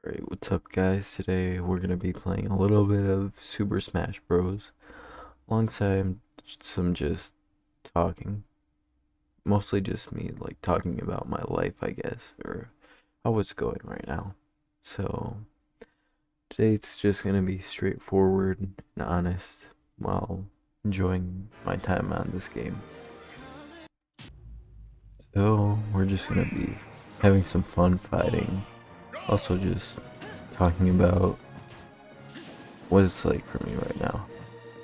Alright, what's up guys? Today we're gonna be playing a little bit of Super Smash Bros. Alongside some just talking. Mostly just me like talking about my life, I guess, or how it's going right now. So today it's just gonna be straightforward and honest while enjoying my time on this game. So we're just gonna be having some fun fighting. Also just talking about what it's like for me right now.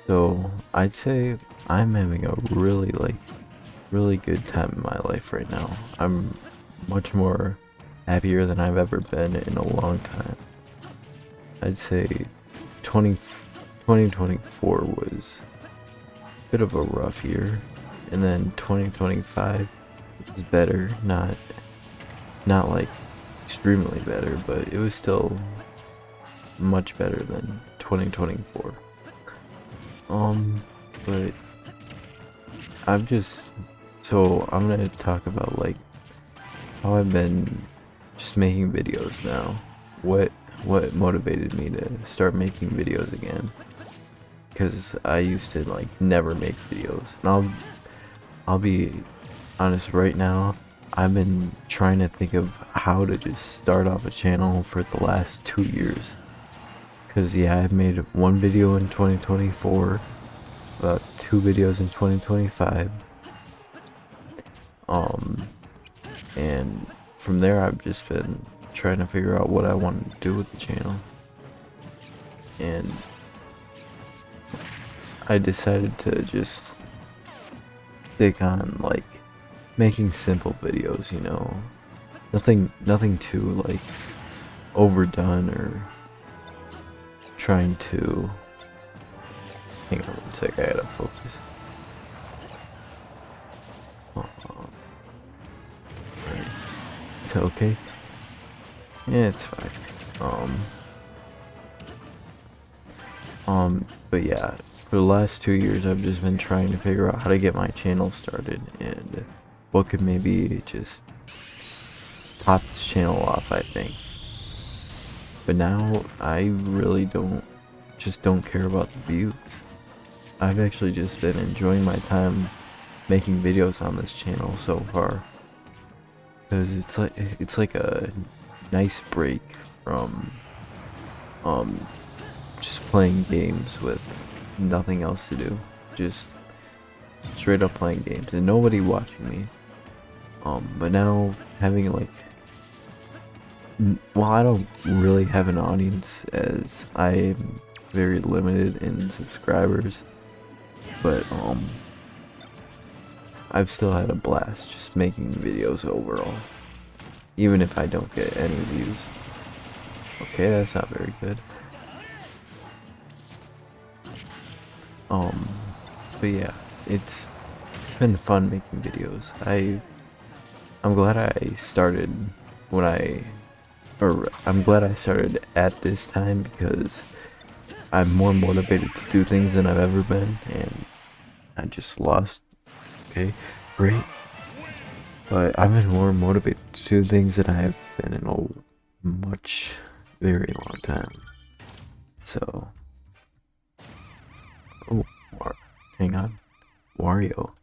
So I'd say I'm having a really good time in my life right now. I'm much more happier than I've ever been in a long time. I'd say 2024 was a bit of a rough year, and then 2025 was better, not like extremely better, but it was still much better than 2024. But I'm just I'm gonna talk about like how I've been just making videos now. What motivated me to start making videos again? Because I used to like never make videos. And I'll be honest right now. I've been trying to think of how to just start off a channel for the last 2 years. Cause yeah, I've made one video in 2024, about 2 videos in 2025. And from there I've just been trying to figure out what I want to do with the channel. And I decided to just stick on like making simple videos, you know. Nothing too like overdone or trying to hang on one sec, I gotta focus. Okay. Yeah, it's fine. But yeah, for the last 2 years I've just been trying to figure out how to get my channel started and what could maybe just pop this channel off, I think. But now I really don't care about the views. I've actually just been enjoying my time making videos on this channel so far. Because it's like a nice break from just playing games with nothing else to do, just straight up playing games and nobody watching me. But now having like well, I don't really have an audience as I'm very limited in subscribers, but I've still had a blast just making videos overall, even if I don't get any views. Okay, that's not very good. But yeah, it's been fun making videos. I'm glad I started when I'm glad I started at this time because I'm more motivated to do things than I've ever been, and I just lost. Okay, great. But I've been more motivated to do things than I have been in a very long time. So, oh, hang on, Wario.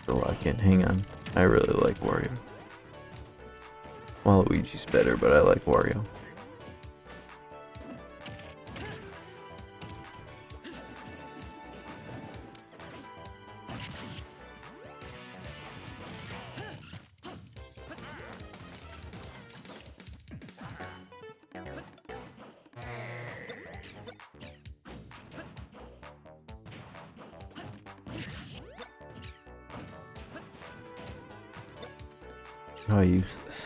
So I can hang on. I really like Wario. Waluigi's better, but I like Wario. How do I use this?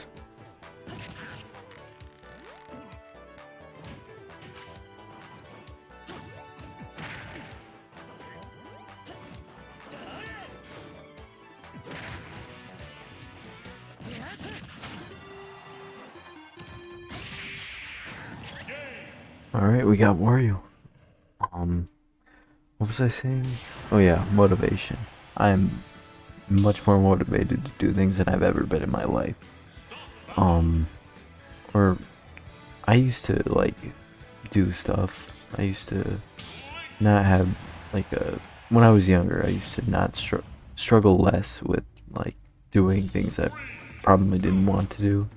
Alright, we got Wario. What was I saying? Oh yeah, motivation. I'm much more motivated to do things than I've ever been in my life. Um, or I used to like do stuff. I used to not have like a when I was younger. I used to not struggle less with like doing things I probably didn't want to do.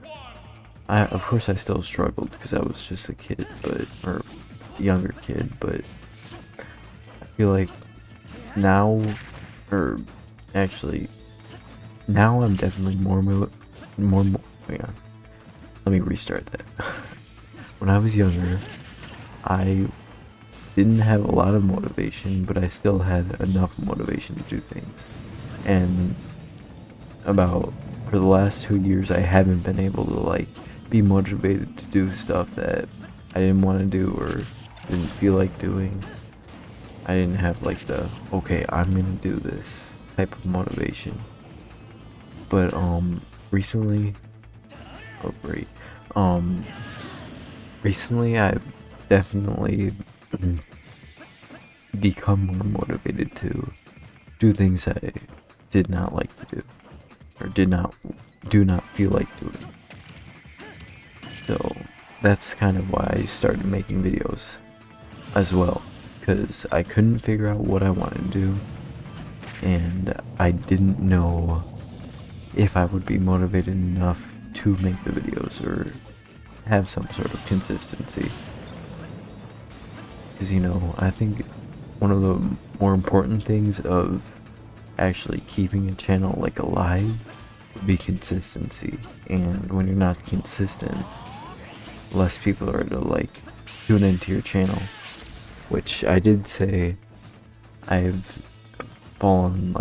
Of course I still struggled because I was just a kid, but or younger kid, but I feel like now, or actually now I'm definitely hang on, let me restart that. When I was younger, I didn't have a lot of motivation, but I still had enough motivation to do things. And about for the last 2 years, I haven't been able to like be motivated to do stuff that I didn't want to do or didn't feel like doing. I didn't have like the okay, I'm gonna do this type of motivation. But recently, oh great, um, recently I've definitely become more motivated to do things I did not like to do or do not feel like doing. So that's kind of why I started making videos as well, because I couldn't figure out what I wanted to do and I didn't know if I would be motivated enough to make the videos or have some sort of consistency. Because I think one of the more important things of actually keeping a channel like alive would be consistency. And when you're not consistent, less people are to like tune into your channel. Which I did say I've fallen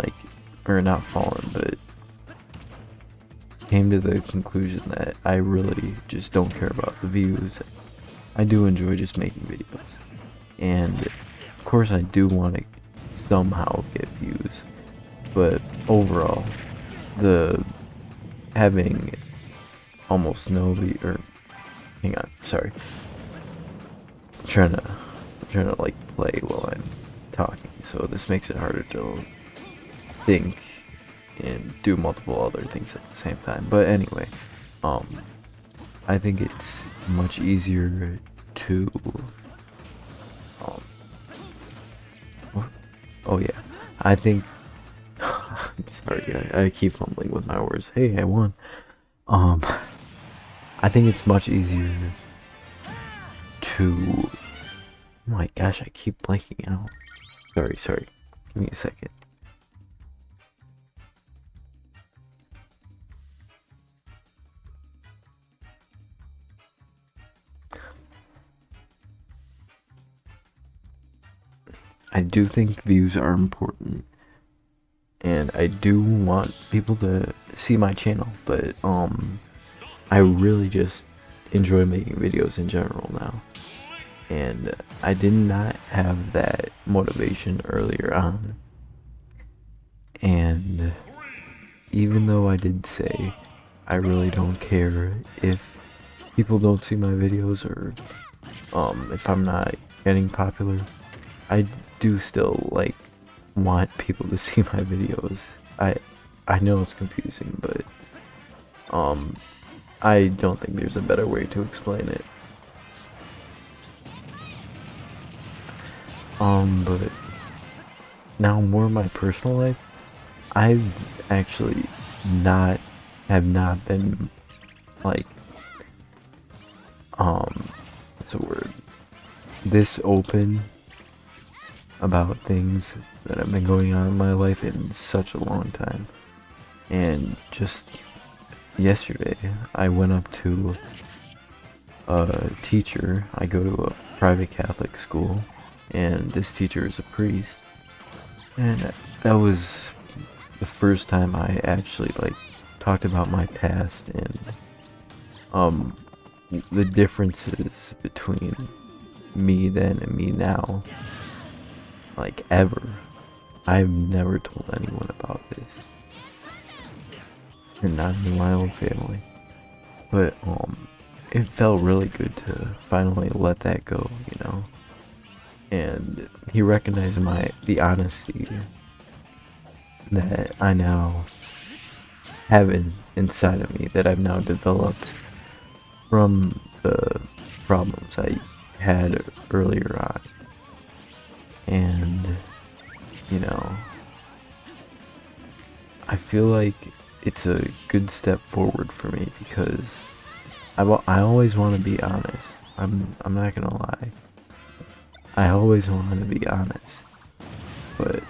or not fallen, but came to the conclusion that I really just don't care about the views. I do enjoy just making videos. And of course I do want to somehow get views, but overall the having almost no or hang on, sorry, I'm trying to like play while I'm talking, so this makes it harder to think and do multiple other things at the same time. But anyway, I think it's much easier to oh yeah, I think I'm sorry, I keep fumbling with my words. Hey, I won. I think it's much easier to oh my gosh, I keep blanking out. Sorry. Give me a second. I do think views are important, and I do want people to see my channel, but I really just enjoy making videos in general now, and I did not have that motivation earlier on. And even though I did say I really don't care if people don't see my videos or if I'm not getting popular, I do still like want people to see my videos. I know it's confusing, but I don't think there's a better way to explain it. But now more in my personal life, I've actually have not been like what's the word? This open about things that have been going on in my life in such a long time. And just yesterday, I went up to a teacher. I go to a private Catholic school, and this teacher is a priest. And that was the first time I actually like talked about my past and the differences between me then and me now. Like ever. I've never told anyone about this. And not in my own family. But it felt really good to finally let that go, And he recognized the honesty that I now have inside of me, that I've now developed from the problems I had earlier on. And, you know, I feel like it's a good step forward for me because I always want to be honest. I'm not gonna lie. I always want to be honest. But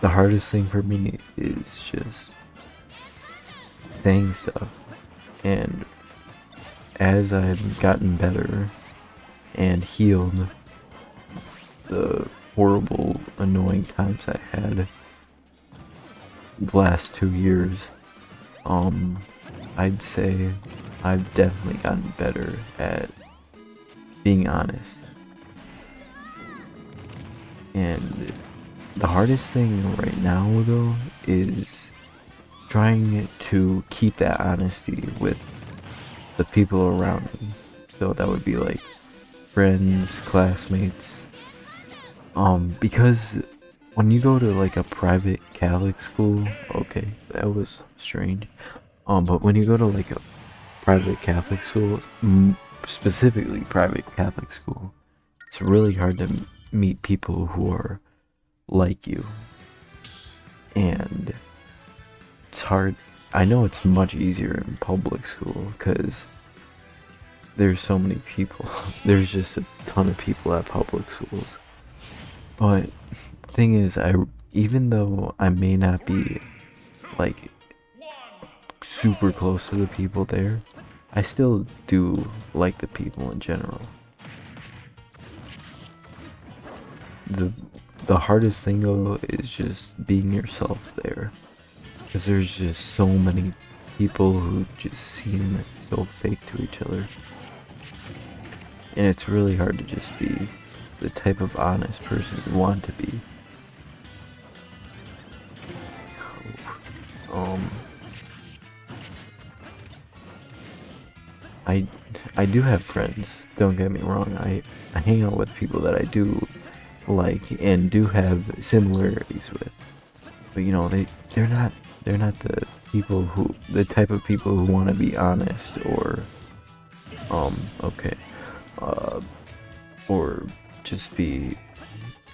the hardest thing for me is just saying stuff. And as I've gotten better and healed the horrible, annoying times I had the last 2 years, I'd say I've definitely gotten better at being honest. And the hardest thing right now, though, is trying to keep that honesty with the people around me. So that would be like friends, classmates. Because when you go to like a private Catholic school, okay, that was strange. But when you go to like a private Catholic school, specifically private Catholic school, it's really hard to meet people who are like you. And it's hard. I know it's much easier in public school because there's so many people. There's just a ton of people at public schools. But thing is, even though I may not be like super close to the people there, I still do like the people in general. The hardest thing though is just being yourself there, because there's just so many people who just seem so fake to each other, and it's really hard to just be the type of honest person you want to be. I I do have friends, don't get me wrong. I hang out with people that I do like and do have similarities with. But you know, they're not the type of people who want to be honest or okay. Uh or just be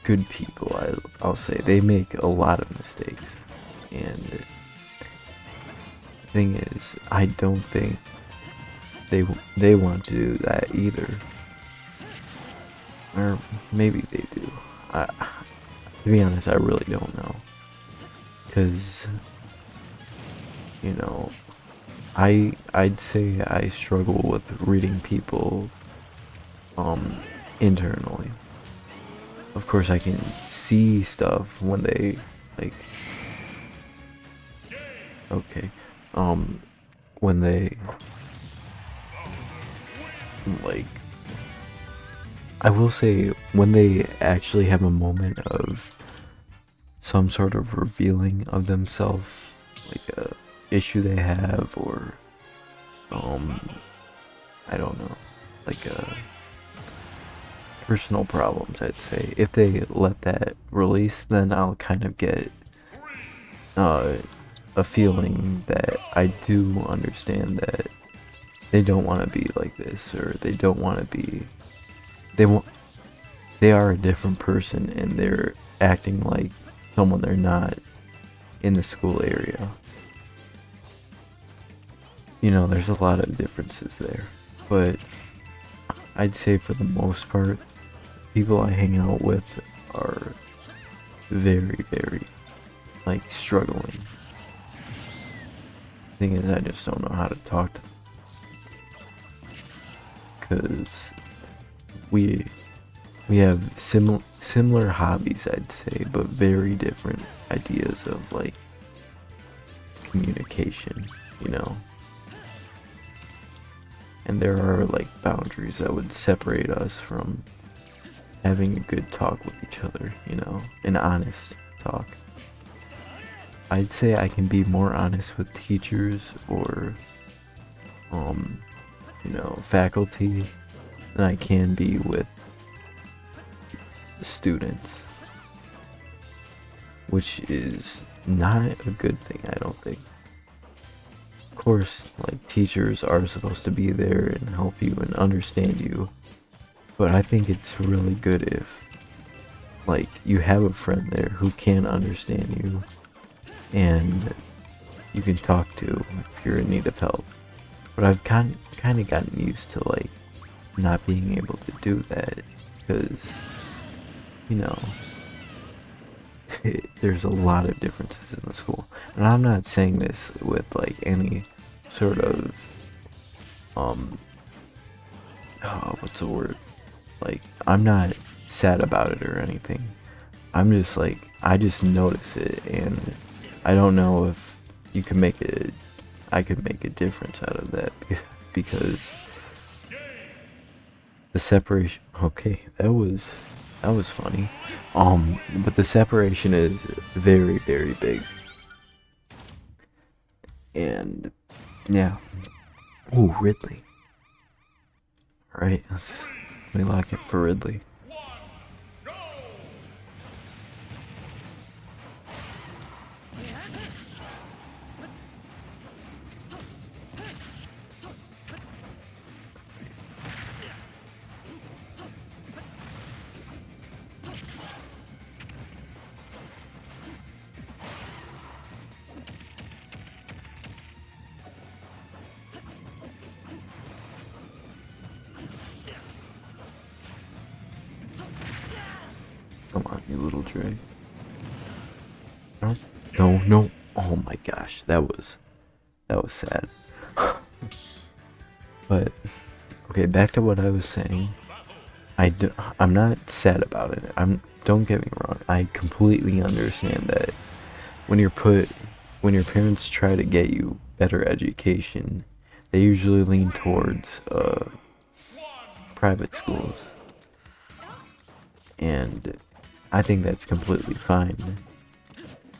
good people. I'll say they make a lot of mistakes. And the thing is, I don't think they want to do that either, or maybe they do. To be honest, I really don't know, because you know, I'd say I struggle with reading people internally. Of course, I can see stuff when they like okay when they like I will say when they actually have a moment of some sort of revealing of themselves, like a issue they have, or I don't know, like personal problems, I'd say. If they let that release, then I'll kind of get uh, a feeling that I do understand that they don't want to be like this, or they don't want to be. They want. They are a different person, and they're acting like someone they're not in the school area. You know, there's a lot of differences there, but I'd say for the most part, people I hang out with are very, very, like, struggling. Thing is, I just don't know how to talk to them, because we have similar hobbies, I'd say, but very different ideas of like communication, you know. And there are like boundaries that would separate us from having a good talk with each other, you know, an honest talk. I'd say I can be more honest with teachers or you know, faculty than I can be with students, which is not a good thing, I don't think. Of course, like, teachers are supposed to be there and help you and understand you, but I think it's really good if, like, you have a friend there who can understand you and you can talk to if you're in need of help. But I've kind of gotten used to, like, not being able to do that because, you know, there's a lot of differences in the school. And I'm not saying this with, like, any sort of, what's the word? Like, I'm not sad about it or anything. I'm just like, I just notice it, and I don't know if you can make it, I could make a difference out of that because the separation, okay, that was funny. But the separation is very, very big. And yeah. Ooh, Ridley. Alright, let me lock it for Ridley. Come on, you little Dre. No, no, no. Oh my gosh, that was sad. But okay, back to what I was saying. I'm not sad about it. Don't get me wrong. I completely understand that when your parents try to get you better education, they usually lean towards private schools. And I think that's completely fine.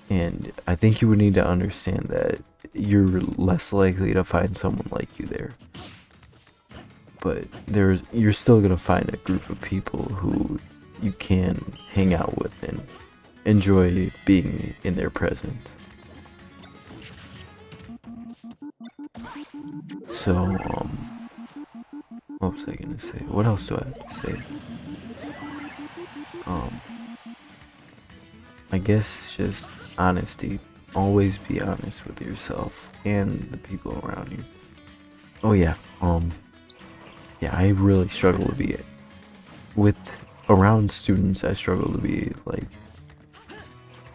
And I think you would need to understand that you're less likely to find someone like you there. But you're still gonna find a group of people who you can hang out with and enjoy being in their presence. So, what was I gonna say? What else do I have to say? I guess it's just honesty. Always be honest with yourself and the people around you. Oh yeah, yeah, I really struggle to be with around students. I struggle to be like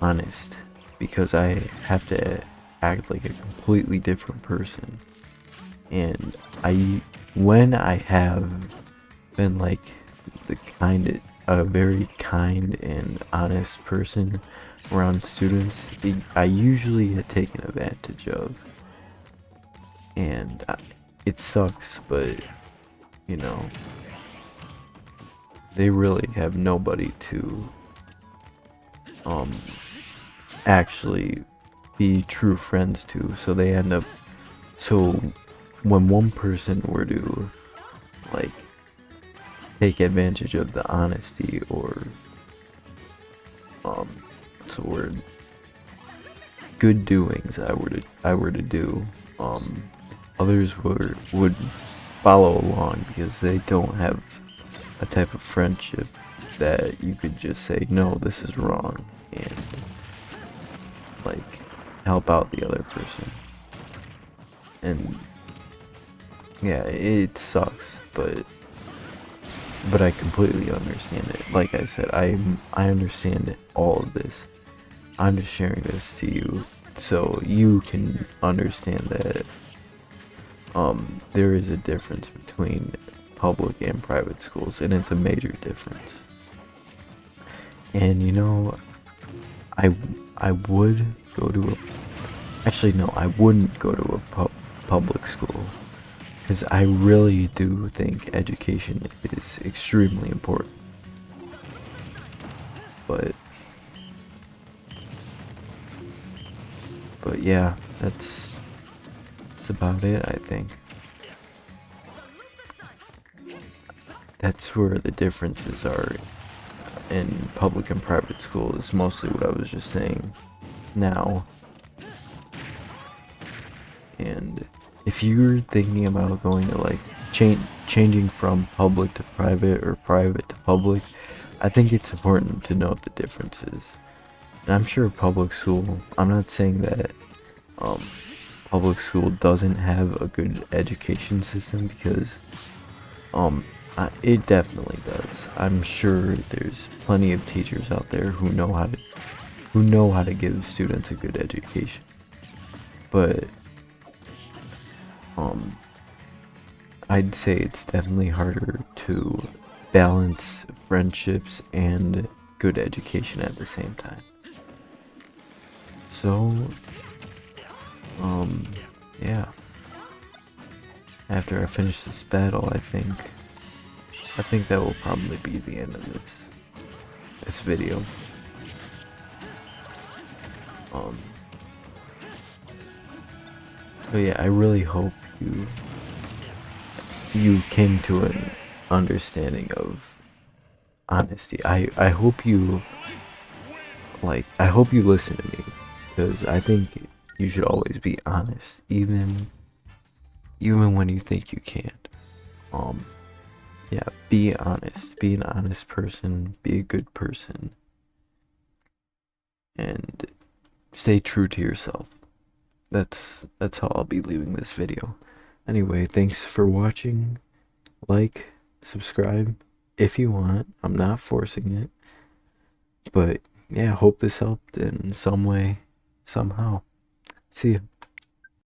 honest because I have to act like a completely different person. And when I have been like a very kind and honest person around students, I usually get taken advantage of, and it sucks, but you know, they really have nobody to actually be true friends to, so they end up, so when one person were to like take advantage of the honesty or what's the word, good doings I were to do, others would follow along because they don't have a type of friendship that you could just say, no, this is wrong, and like help out the other person. And yeah, it sucks, but I completely understand it. Like I said, I understand all of this. I'm just sharing this to you so you can understand that there is a difference between public and private schools, and it's a major difference. And you know, I would go to I wouldn't go to a public school because I really do think education is extremely important. But yeah, that's about it, I think. That's where the differences are in public and private school, is mostly what I was just saying. now. And if you're thinking about going to like changing from public to private or private to public, I think it's important to note the differences. And I'm sure public school, I'm not saying that public school doesn't have a good education system, because it definitely does. I'm sure there's plenty of teachers out there who know how to give students a good education. But I'd say it's definitely harder to balance friendships and good education at the same time. So, yeah. After I finish this battle, I think that will probably be the end of this video. But yeah, I really hope you came to an understanding of honesty. I hope you listen to me, because I think you should always be honest, even when you think you can't. Yeah, be honest. Be an honest person. Be a good person. And stay true to yourself. That's how I'll be leaving this video. Anyway, thanks for watching. Like, subscribe if you want. I'm not forcing it. But yeah, hope this helped in some way, somehow. See ya.